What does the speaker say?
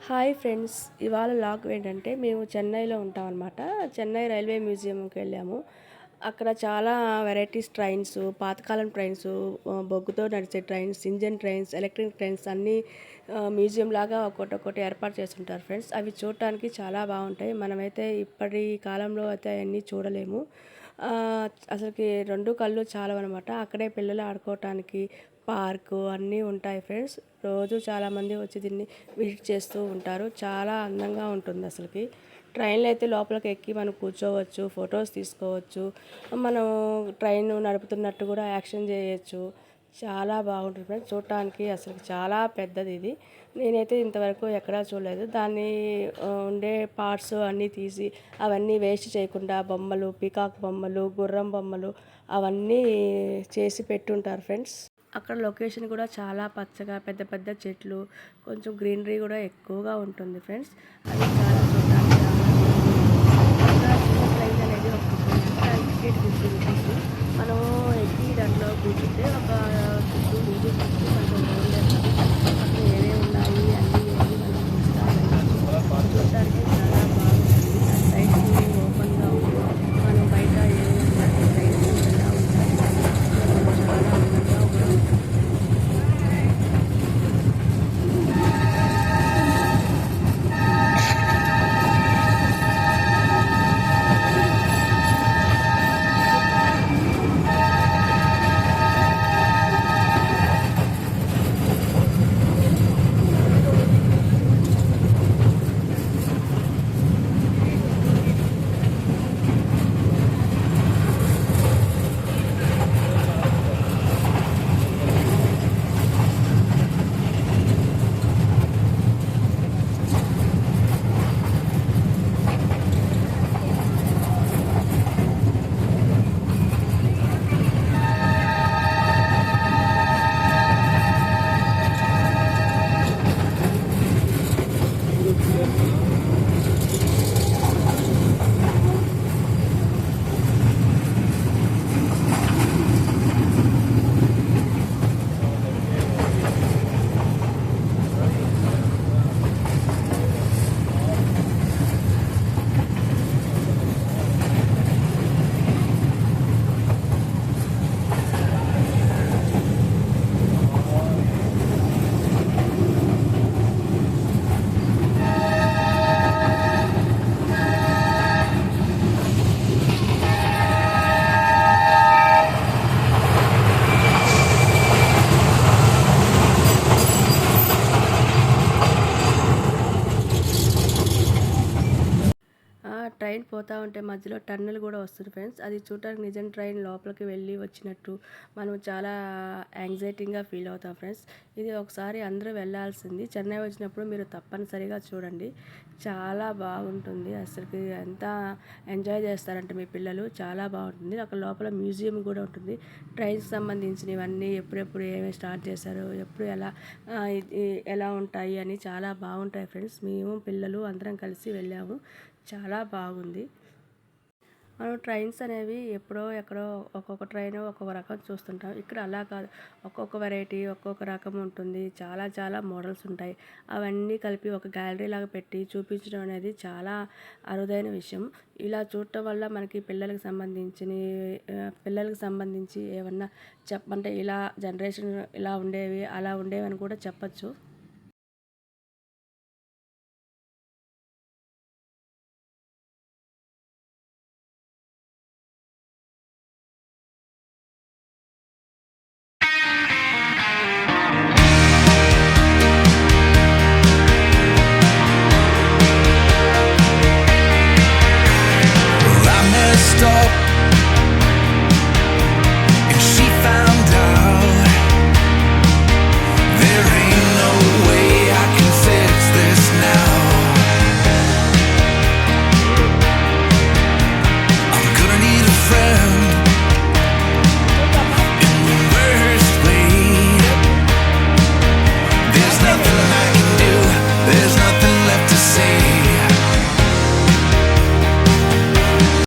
Hi friends, ఇవాళ log ఏంటంటే మేము చెన్నైలో ఉంటామన్నమాట. చెన్నై రైల్వే మ్యూజియంకి వెళ్ళాము. అక్కడ చాలా వెరైటీస్ ట్రైన్స్, పాతకాలం ట్రైన్స్, బొగ్గుతో నడిచే trains, engine trains, electric trains అన్నీ మ్యూజియం లాగా ఒక్కొక్కటి ఏర్పాటు చేస్తుంటారు ఫ్రెండ్స్. అవి చూడటానికి చాలా బాగుంటాయి. మనమైతే ఇప్పటి కాలంలో అయితే అవన్నీ చూడలేము. అసలుకి రెండు కళ్ళు చాలవన్నమాట. అక్కడే పిల్లలు ఆడుకోవటానికి పార్కు అన్నీ ఉంటాయి ఫ్రెండ్స్. రోజు చాలామంది వచ్చి దీన్ని విజిట్ చేస్తూ ఉంటారు. చాలా అందంగా ఉంటుంది అసలుకి. ట్రైన్లో అయితే లోపలికి ఎక్కి మనం కూర్చోవచ్చు, ఫొటోస్ తీసుకోవచ్చు, మనం ట్రైన్ నడుపుతున్నట్టు కూడా యాక్షన్ చేయొచ్చు. చాలా బాగుంటుంది ఫ్రెండ్స్. చూడటానికి అసలు చాలా పెద్దది ఇది. నేనైతే ఇంతవరకు ఎక్కడా చూడలేదు. దాన్ని ఉండే పార్ట్స్ అన్నీ తీసి అవన్నీ వేస్ట్ చేయకుండా బొమ్మలు, పీకాక్ బొమ్మలు, గుర్రం బొమ్మలు అవన్నీ చేసి పెట్టుంటారు ఫ్రెండ్స్. అక్కడ లొకేషన్ కూడా చాలా పచ్చగా, పెద్ద పెద్ద చెట్లు, కొంచెం గ్రీనరీ కూడా ఎక్కువగా ఉంటుంది ఫ్రెండ్స్. అది చాలా చూడడానికి అక్కడ చిన్న ట్రైన్ అనేది ఒకటి ఉంటుంది. Ticket 50 rupees. మనం ఎక్కి దాంట్లో కూర్చుంటే ఒక చుట్టూ వీధి చుట్టూ కొంచెం రౌండ్ వేస్తుంది. అక్కడ ఏమేమి ఉన్నాయి అన్నీ ఏమి మనం చూస్తూ వెళ్ళచ్చు. చూడటానికి చాలా బాగుంటుంది. ఆ సైడ్స్ ఓపెన్గా ఉంది. మనం బయట ఏమేమి ఉన్నాయి ట్రైన్స్ ఎలా ఉంటాయి చాలా అందంగా కూడా ఉంటుంది. ట్రైన్ పోతూ ఉంటే మధ్యలో టన్నెల్ కూడా వస్తుంది ఫ్రెండ్స్. అది చూడటానికి నిజం ట్రైన్ లోపలికి వెళ్ళి వచ్చినట్టు మనం చాలా యాంగ్జైటీగా ఫీల్ అవుతాం ఫ్రెండ్స్. ఇది ఒకసారి అందరూ వెళ్ళాల్సింది. చెన్నై వచ్చినప్పుడు మీరు తప్పనిసరిగా చూడండి. చాలా బాగుంటుంది. అసలుకి ఎంత ఎంజాయ్ చేస్తారంటే మీ పిల్లలు చాలా బాగుంటుంది. అక్కడ లోపల మ్యూజియం కూడా ఉంటుంది. ట్రైన్కి సంబంధించినవన్నీ ఎప్పుడెప్పుడు ఏమేమి స్టార్ట్ చేశారు, ఎప్పుడు ఎలా ఉంటాయి అని చాలా బాగుంటాయి ఫ్రెండ్స్. మేము పిల్లలు అందరం కలిసి వెళ్ళాము. చాలా బాగుంది. మనం ట్రైన్స్ అనేవి ఎప్పుడో ఎక్కడో ఒక్కొక్క ట్రైన్ ఒక్కొక్క రకం చూస్తుంటాం. ఇక్కడ అలా కాదు. ఒక్కొక్క వెరైటీ ఒక్కొక్క రకం ఉంటుంది. చాలా చాలా మోడల్స్ ఉంటాయి. అవన్నీ కలిపి ఒక గ్యాలరీ లాగా పెట్టి చూపించడం అనేది చాలా అరుదైన విషయం. ఇలా చూడటం వల్ల మనకి పిల్లలకి సంబంధించి ఏమన్నా చెప్పంటే ఇలా జనరేషన్ ఇలా ఉండేవి అలా ఉండేవి అని కూడా చెప్పచ్చు.